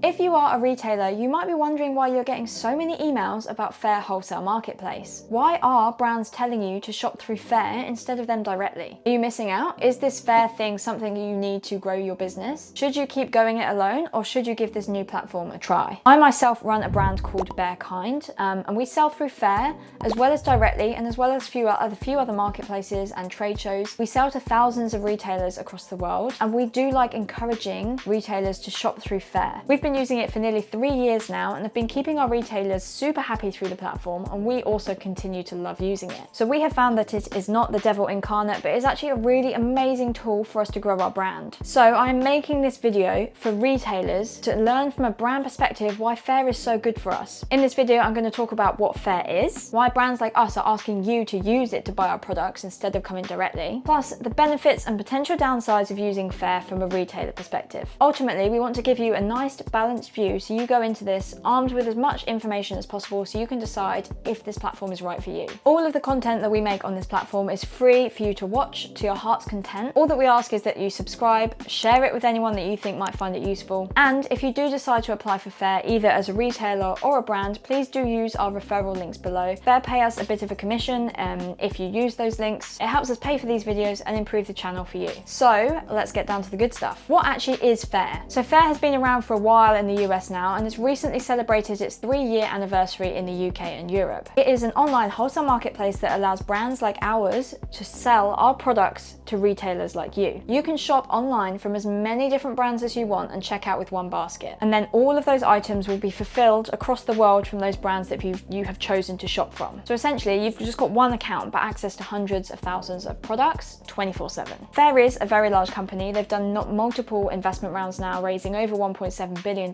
If you are a retailer, you might be wondering why you're getting so many emails about Faire Wholesale Marketplace. Why are brands telling you to shop through Faire instead of them directly? Are you missing out? Is this Faire thing something you need to grow your business? Should you keep going it alone, or should you give this new platform a try? I myself run a brand called Bearkind, and we sell through Faire as well as directly, and as well as a few other marketplaces and trade shows. We sell to thousands of retailers across the world, and we do like encouraging retailers to shop through Faire. We've been using it for nearly 3 years now and have been keeping our retailers super happy through the platform, and we also continue to love using it. So we have found that it is not the devil incarnate, but is actually a really amazing tool for us to grow our brand. So I'm making this video for retailers to learn from a brand perspective why Faire is so good for us. In this video, I'm going to talk about what Faire is, why brands like us are asking you to use it to buy our products instead of coming directly, plus the benefits and potential downsides of using Faire from a retailer perspective. Ultimately, we want to give you a nice balanced view so you go into this armed with as much information as possible so you can decide if this platform is right for you. All of the content that we make on this platform is free for you to watch to your heart's content. All that we ask is that you subscribe, share it with anyone that you think might find it useful, and if you do decide to apply for Faire either as a retailer or a brand, please do use our referral links below. Faire pay us a bit of a commission if you use those links. It helps us pay for these videos and improve the channel for you. So let's get down to the good stuff. What actually is Faire? So Faire has been around for a while in the US now, and it's recently celebrated its 3-year anniversary in the UK and Europe. It is an online wholesale marketplace that allows brands like ours to sell our products to retailers like you. You can shop online from as many different brands as you want and check out with one basket. And then all of those items will be fulfilled across the world from those brands that you have chosen to shop from. So essentially, you've just got one account but access to hundreds of thousands of products 24/7. Faire is a very large company. They've done multiple investment rounds now, raising over $1.7 billion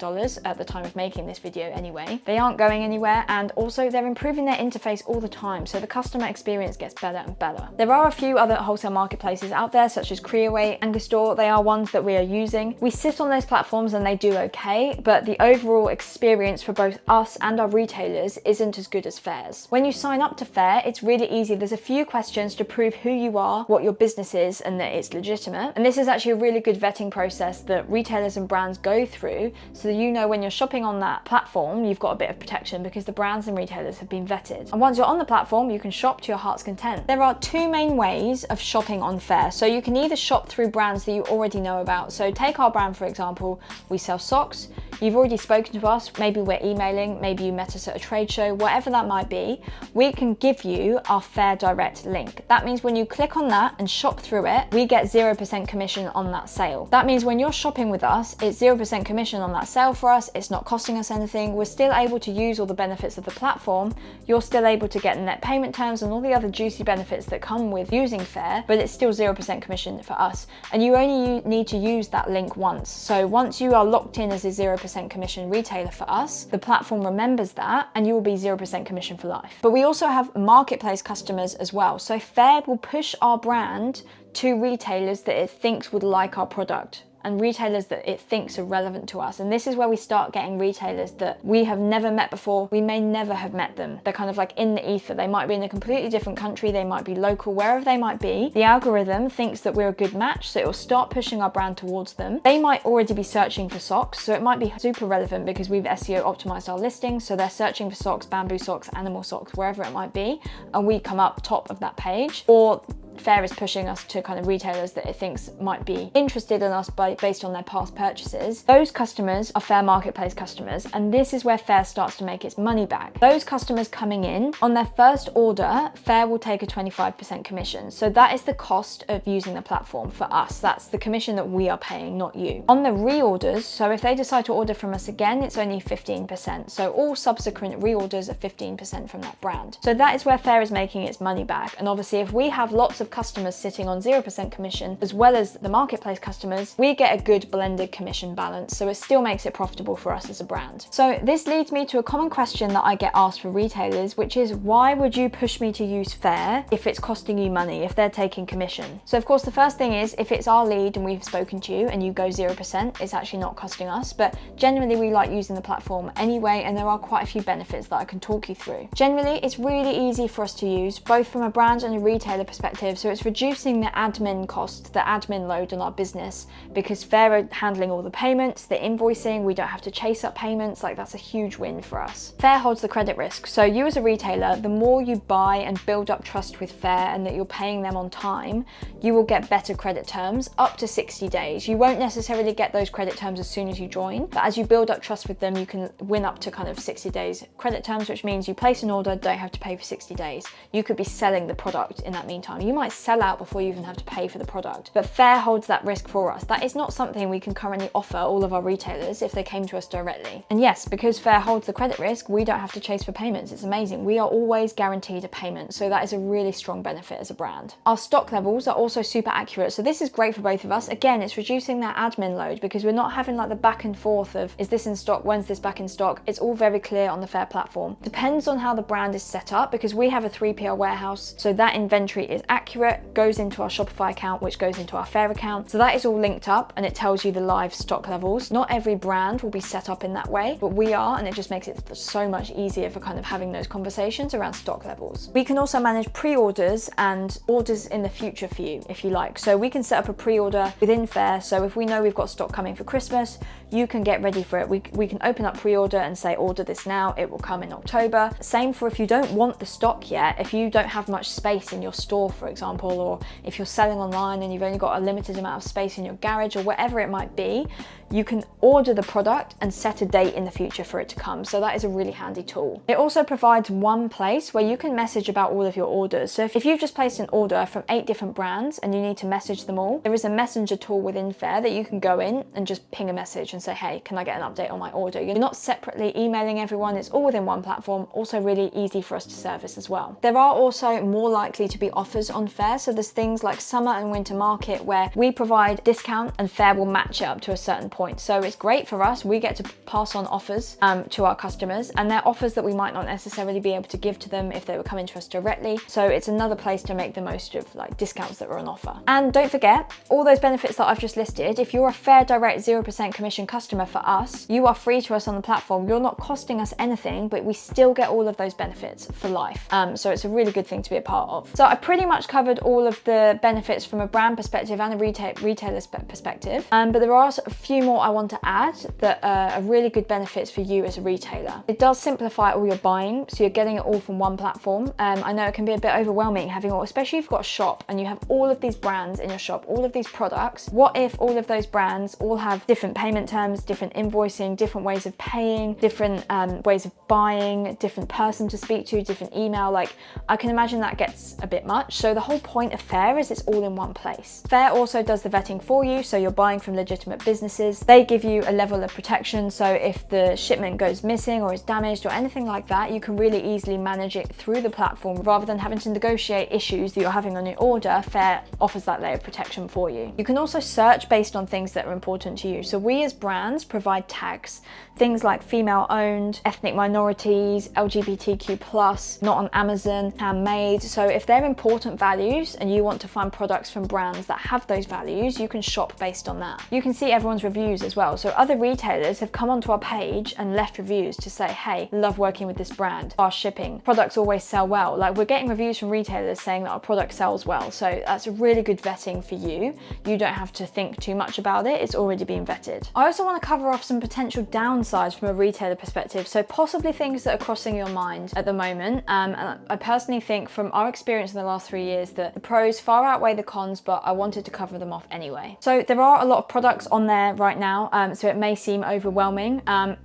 at the time of making this video anyway. They aren't going anywhere, and also they're improving their interface all the time, so the customer experience gets better and better. There are a few other wholesale marketplaces out there, such as Creaway and Store. They are ones that we are using. We sit on those platforms and they do okay, but the overall experience for both us and our retailers isn't as good as Faire's. When you sign up to Faire, it's really easy. There's a few questions to prove who you are, what your business is, and that it's legitimate. And this is actually a really good vetting process that retailers and brands go through, so that you know when you're shopping on that platform, you've got a bit of protection because the brands and retailers have been vetted. And once you're on the platform, you can shop to your heart's content. There are two main ways of shopping on Faire. So you can either shop through brands that you already know about. So take our brand, for example, we sell socks. You've already spoken to us, maybe we're emailing, maybe you met us at a trade show, whatever that might be, we can give you our Faire direct link. That means when you click on that and shop through it, we get 0% commission on that sale. That means when you're shopping with us, it's 0% commission on that sale for us. It's not costing us anything. We're still able to use all the benefits of the platform. You're still able to get net payment terms and all the other juicy benefits that come with using Faire, but it's still 0% commission for us. And you only need to use that link once. So once you are locked in as a 0% commission retailer for us, the platform remembers that and you will be 0% commission for life. But we also have marketplace customers as well. So Faire will push our brand to retailers that it thinks would like our product, and retailers that it thinks are relevant to us. And this is where we start getting retailers that we have never met before. We may never have met them. They're kind of like in the ether. They might be in a completely different country. They might be local, wherever they might be. The algorithm thinks that we're a good match, so it will start pushing our brand towards them. They might already be searching for socks, so it might be super relevant because we've SEO optimized our listings. So they're searching for socks, bamboo socks, animal socks, wherever it might be, and we come up top of that page. Or Faire is pushing us to kind of retailers that it thinks might be interested in us based on their past purchases. Those customers are Faire marketplace customers, and this is where Faire starts to make its money back. Those customers coming in, on their first order, Faire will take a 25% commission. So that is the cost of using the platform for us. That's the commission that we are paying, not you. On the reorders, so if they decide to order from us again, it's only 15%. So all subsequent reorders are 15% from that brand. So that is where Faire is making its money back. And obviously, if we have lots of customers sitting on 0% commission, as well as the marketplace customers, we get a good blended commission balance, so it still makes it profitable for us as a brand. So this leads me to a common question that I get asked for retailers, which is, why would you push me to use Faire if it's costing you money, if they're taking commission? So of course, the first thing is, if it's our lead and we've spoken to you and you go 0%, it's actually not costing us, but generally we like using the platform anyway, and there are quite a few benefits that I can talk you through. Generally, it's really easy for us to use, both from a brand and a retailer perspective. So it's reducing the admin cost, the admin load on our business, because Faire are handling all the payments, the invoicing, we don't have to chase up payments. Like, that's a huge win for us. Faire holds the credit risk. So you as a retailer, the more you buy and build up trust with Faire and that you're paying them on time, you will get better credit terms up to 60 days. You won't necessarily get those credit terms as soon as you join, but as you build up trust with them, you can win up to kind of 60 days credit terms, which means you place an order, don't have to pay for 60 days. You could be selling the product in that meantime. You might sell out before you even have to pay for the product, but Faire holds that risk for us. That is not something we can currently offer all of our retailers if they came to us directly. And yes, because Faire holds the credit risk, we don't have to chase for payments. It's amazing. We are always guaranteed a payment, so that is a really strong benefit as a brand. Our stock levels are also super accurate, so this is great for both of us. Again, it's reducing that admin load because we're not having like the back and forth of, is this in stock, when's this back in stock? It's all very clear on the Faire platform. Depends on how the brand is set up, because we have a 3PL warehouse, so that inventory is accurate, goes into our Shopify account, which goes into our Faire account. So that is all linked up and it tells you the live stock levels. Not every brand will be set up in that way, but we are, and it just makes it so much easier for kind of having those conversations around stock levels. We can also manage pre-orders and orders in the future for you, if you like. So we can set up a pre-order within Faire. So if we know we've got stock coming for Christmas, you can get ready for it. We can open up pre-order and say, order this now, it will come in October. Same for if you don't want the stock yet, if you don't have much space in your store, for example, or if you're selling online and you've only got a limited amount of space in your garage or whatever it might be, you can order the product and set a date in the future for it to come. So that is a really handy tool. It also provides one place where you can message about all of your orders. So if you've just placed an order from 8 different brands and you need to message them all, there is a messenger tool within Faire that you can go in and just ping a message and say, hey, can I get an update on my order? You're not separately emailing everyone, it's all within one platform. Also really easy for us to service as well. There are also more likely to be offers on Faire. So there's things like summer and winter market where we provide discount and Faire will match it up to a certain point. So it's great for us. We get to pass on offers to our customers, and they're offers that we might not necessarily be able to give to them if they were coming to us directly. So it's another place to make the most of like discounts that are on offer. And don't forget all those benefits that I've just listed. If you're a Faire direct 0% commission customer for us, you are free to us on the platform. You're not costing us anything, but we still get all of those benefits for life. So it's a really good thing to be a part of. So I pretty much covered all of the benefits from a brand perspective and a retailer perspective. But there are a few more I want to add that are really good benefits for you as a retailer. It does simplify all your buying, so you're getting it all from one platform. I know it can be a bit overwhelming having all, especially if you've got a shop and you have all of these brands in your shop, all of these products. What if all of those brands all have different payment terms, different invoicing, different ways of paying, different ways of buying, different person to speak to, different email? Like, I can imagine that gets a bit much. So the whole point of Faire is it's all in one place. Faire also does the vetting for you, so you're buying from legitimate businesses. They give you a level of protection, so if the shipment goes missing or is damaged or anything like that, you can really easily manage it through the platform rather than having to negotiate issues that you're having on your order. Faire offers that layer of protection for you. You can also search based on things that are important to you. So we as brands provide tags, things like female owned, ethnic minorities, LGBTQ+, not on Amazon, handmade. So if they're important values and you want to find products from brands that have those values, you can shop based on that. You can see everyone's reviews as well. So other retailers have come onto our page and left reviews to say, hey, love working with this brand, fast shipping, products always sell well. Like, we're getting reviews from retailers saying that our product sells well. So that's a really good vetting for you. You don't have to think too much about it. It's already been vetted. I also want to cover off some potential downsides from a retailer perspective. So possibly things that are crossing your mind at the moment. And I personally think from our experience in the last 3 years that the pros far outweigh the cons, but I wanted to cover them off anyway. So there are a lot of products on there right now. So it may seem overwhelming,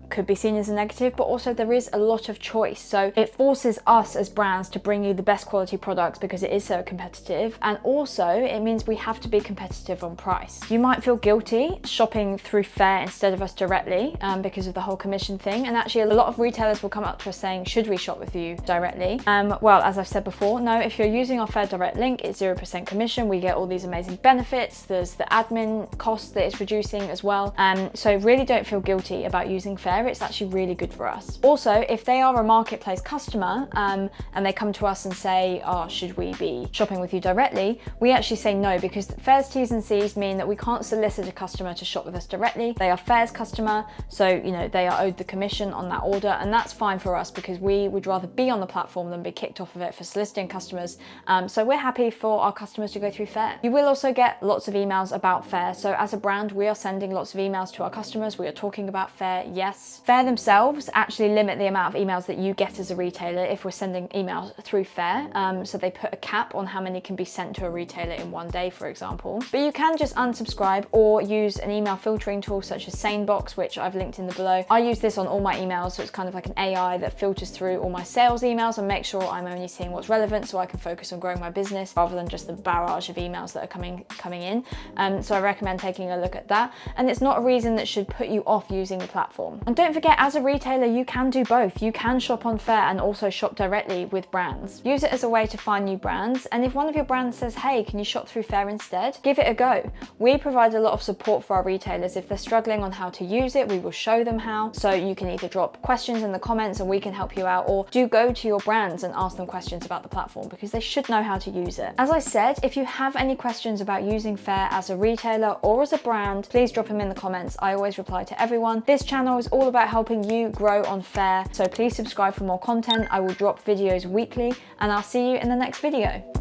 could be seen as a negative, but also there is a lot of choice. So it forces us as brands to bring you the best quality products because it is so competitive. And also it means we have to be competitive on price. You might feel guilty shopping through Faire instead of us directly because of the whole commission thing. And actually a lot of retailers will come up to us saying, should we shop with you directly? Well, as I've said before, no, if you're using our Faire direct link, it's 0% commission. We get all these amazing benefits. There's the admin costs that it's reducing as well. So really don't feel guilty about using Faire. It's actually really good for us. Also, if they are a marketplace customer and they come to us and say, oh, should we be shopping with you directly? We actually say no, because Faire's T's and C's mean that we can't solicit a customer to shop with us directly. They are Faire's customer, so you know they are owed the commission on that order, and that's fine for us because we would rather be on the platform than be kicked off of it for soliciting customers. So we're happy for our customers to go through Faire. You will also get lots of emails about Faire. So as a brand, we are sending lots of emails to our customers. We are talking about Faire, yes. Faire themselves actually limit the amount of emails that you get as a retailer if we're sending emails through Faire. So they put a cap on how many can be sent to a retailer in one day, for example. But you can just unsubscribe or use an email filtering tool such as Sanebox, which I've linked in the below. I use this on all my emails, so it's kind of like an AI that filters through all my sales emails and makes sure I'm only seeing what's relevant so I can focus on growing my business rather than just the barrage of emails that are coming in. So I recommend taking a look at that. And it's not a reason that should put you off using the platform. And don't forget, as a retailer, you can do both. You can shop on Faire and also shop directly with brands. Use it as a way to find new brands. And if one of your brands says, hey, can you shop through Faire instead? Give it a go. We provide a lot of support for our retailers. If they're struggling on how to use it, we will show them how. So you can either drop questions in the comments and we can help you out, or do go to your brands and ask them questions about the platform because they should know how to use it. As I said, if you have any questions about using Faire as a retailer or as a brand, please drop them in the comments. I always reply to everyone. This channel is all about helping you grow on Faire, so please subscribe for more content. I will drop videos weekly and I'll see you in the next video.